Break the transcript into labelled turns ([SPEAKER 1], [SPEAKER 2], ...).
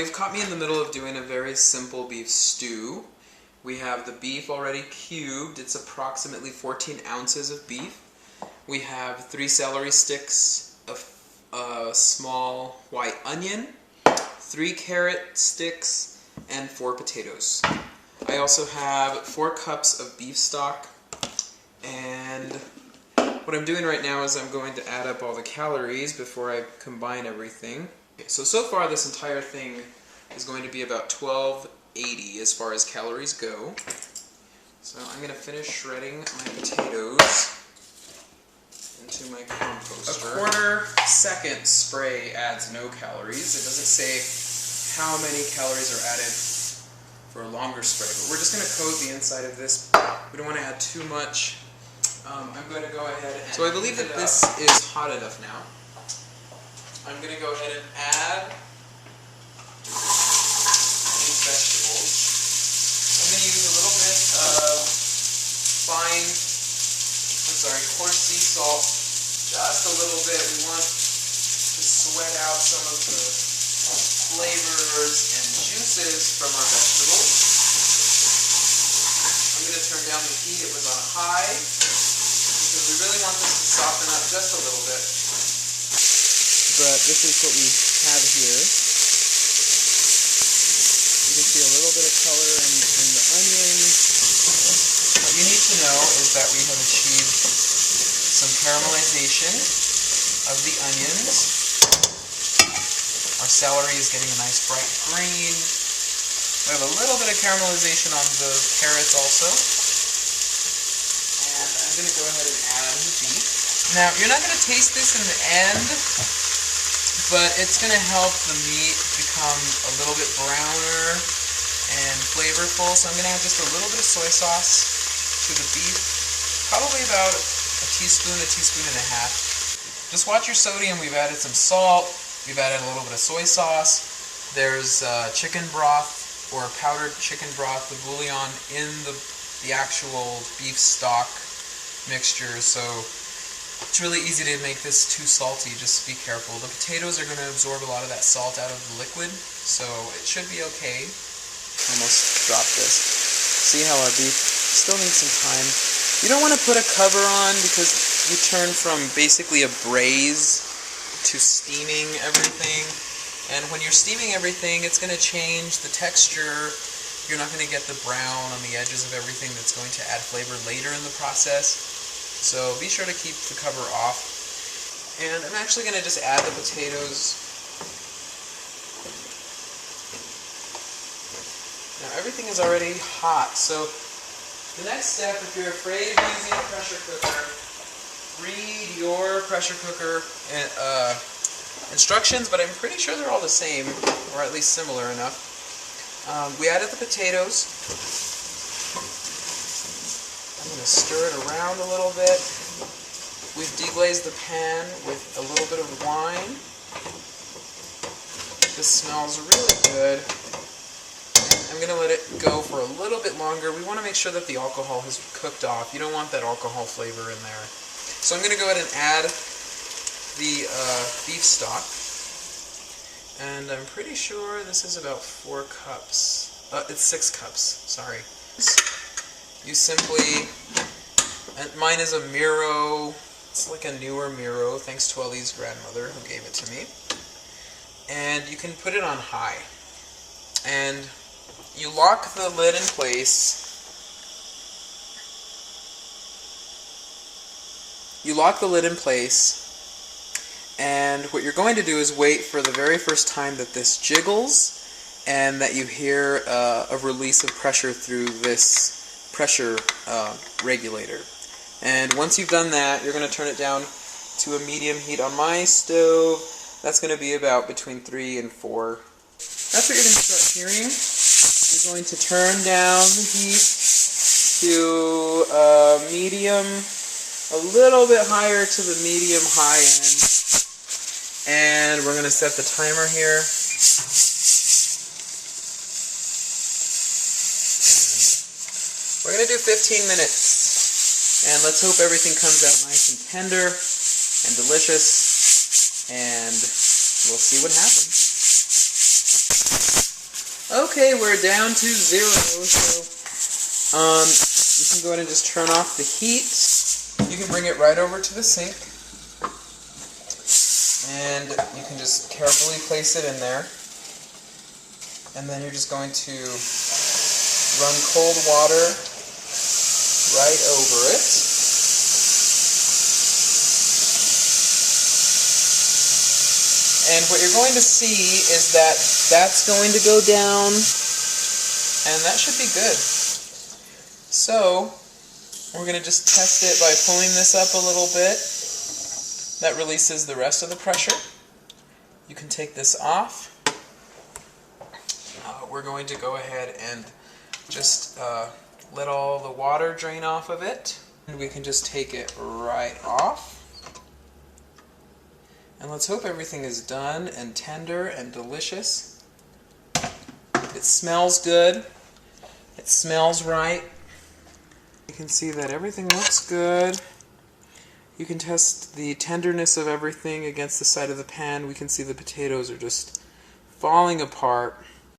[SPEAKER 1] you've caught me in the middle of doing a very simple beef stew. We have the beef already cubed. It's approximately 14 ounces of beef. We have 3 celery sticks, a small white onion, 3 carrot sticks, and 4 potatoes. I also have 4 cups of beef stock, and what I'm doing right now is I'm going to add up all the calories before I combine everything. So far this entire thing is going to be about 1280 as far as calories go. So I'm going to finish shredding my potatoes into my composter. A 1/4 second spray adds no calories. It doesn't say how many calories are added for a longer spray, but we're just going to coat the inside of this. We don't want to add too much. I'm going to go ahead and... So I believe that this is hot enough now. I'm going to go ahead and add these vegetables. I'm going to use a little bit of coarse sea salt, just a little bit. We want to sweat out some of the flavors and juices from our vegetables. I'm going to turn down the heat. It was on high because we really want this to soften up just a little bit. But this is what we have here. You can see a little bit of color in the onions. What you need to know is that we have achieved some caramelization of the onions. Our celery is getting a nice bright green. We have a little bit of caramelization on the carrots also. And I'm going to go ahead and add the beef. Now, you're not going to taste this in the end, but it's going to help the meat become a little bit browner and flavorful. So I'm going to add just a little bit of soy sauce to the beef. Probably about a teaspoon and a half. Just watch your sodium. We've added some salt. We've added a little bit of soy sauce. There's chicken broth or powdered chicken broth, the bouillon in the actual beef stock mixture. So it's really easy to make this too salty. Just be careful. The potatoes are going to absorb a lot of that salt out of the liquid, so it should be okay. Almost dropped this. See how our beef still needs some time. You don't want to put a cover on because you turn from basically a braise to steaming everything. And when you're steaming everything, it's going to change the texture. You're not going to get the brown on the edges of everything that's going to add flavor later in the process. So be sure to keep the cover off. And I'm actually going to just add the potatoes. Now everything is already hot, so the next step, if you're afraid of using a pressure cooker, read your pressure cooker instructions, but I'm pretty sure they're all the same, or at least similar enough. We added the potatoes. I'm going to stir it around a little bit. We've deglazed the pan with a little bit of wine. This smells really good. I'm going to let it go for a little bit longer. We want to make sure that the alcohol has cooked off. You don't want that alcohol flavor in there. So I'm going to go ahead and add the beef stock. And I'm pretty sure this is about 4 cups. It's 6 cups, sorry. You simply, and mine is a Miro. It's like a newer Miro, thanks to Ellie's grandmother who gave it to me. And you can put it on high. And you lock the lid in place. You lock the lid in place, and what you're going to do is wait for the very first time that this jiggles and that you hear a release of pressure through this pressure regulator. And once you've done that, you're going to turn it down to a medium heat on my stove. That's going to be about between 3 and 4. That's what you're going to start hearing. You're going to turn down the heat to medium, a little bit higher to the medium-high end. And we're going to set the timer here. And we're going to do 15 minutes. And let's hope everything comes out nice and tender and delicious. And we'll see what happens. Okay, we're down to 0, so you can go ahead and just turn off the heat. You can bring it right over to the sink, and you can just carefully place it in there. And then you're just going to run cold water right over it. And what you're going to see is that that's going to go down, and that should be good. So, we're going to just test it by pulling this up a little bit. That releases the rest of the pressure. You can take this off. We're going to go ahead and just let all the water drain off of it. And we can just take it right off. And let's hope everything is done and tender and delicious. It smells good. It smells right. You can see that everything looks good. You can test the tenderness of everything against the side of the pan. We can see the potatoes are just falling apart.